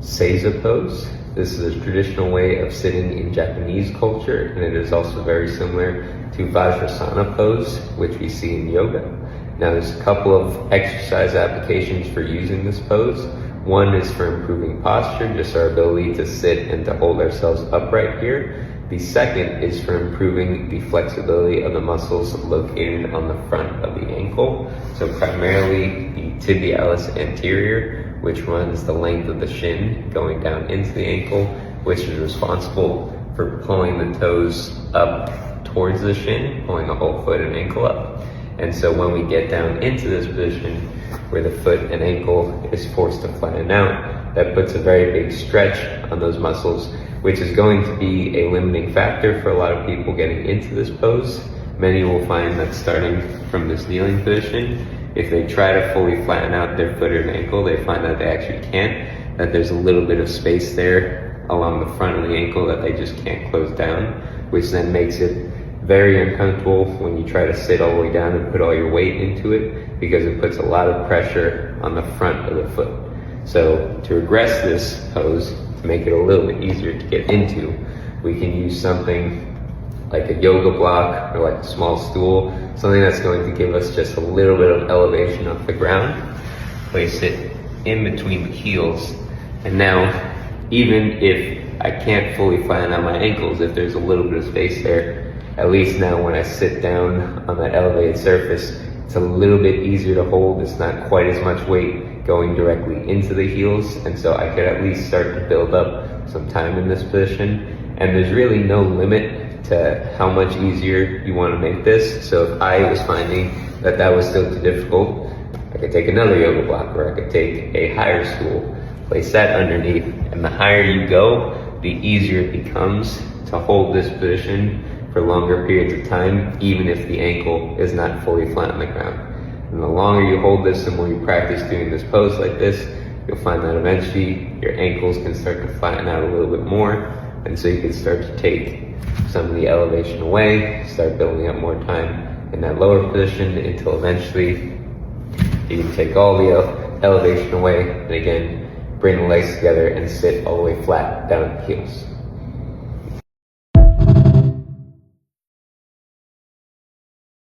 Seiza Pose. This is a traditional way of sitting in Japanese culture, and it is also very similar to Vajrasana pose, which we see in yoga. Now there's a couple of exercise applications for using this pose. One is for improving posture, just our ability to sit and to hold ourselves upright here. The second is for improving the flexibility of the muscles located on the front of the ankle. So primarily the tibialis anterior, which runs the length of the shin going down into the ankle, which is responsible for pulling the toes up towards the shin, pulling the whole foot and ankle up. And so when we get down into this position where the foot and ankle is forced to flatten out, that puts a very big stretch on those muscles, which is going to be a limiting factor for a lot of people getting into this pose. Many will find that starting from this kneeling position, if they try to fully flatten out their foot and ankle, they find that they actually can't, that there's a little bit of space there along the front of the ankle that they just can't close down, which then makes it very uncomfortable when you try to sit all the way down and put all your weight into it, because it puts a lot of pressure on the front of the foot. So to regress this pose, to make it a little bit easier to get into, we can use something like a yoga block or like a small stool, something that's going to give us just a little bit of elevation off the ground. Place it in between the heels, and now even if I can't fully flatten out my ankles, if there's a little bit of space there, at least now when I sit down on that elevated surface, it's a little bit easier to hold. It's not quite as much weight going directly into the heels, and so I could at least start to build up some time in this position. And there's really no limit to how much easier you want to make this. So if I was finding that that was still too difficult, I could take another yoga block, or I could take a higher stool, place that underneath, and the higher you go, the easier it becomes to hold this position for longer periods of time, even if the ankle is not fully flat on the ground. And the longer you hold this, the more you practice doing this pose like this, you'll find that eventually your ankles can start to flatten out a little bit more, and so you can start to take some of the elevation away, start building up more time in that lower position until eventually you can take all the elevation away, and again, bring the legs together and sit all the way flat down at the heels.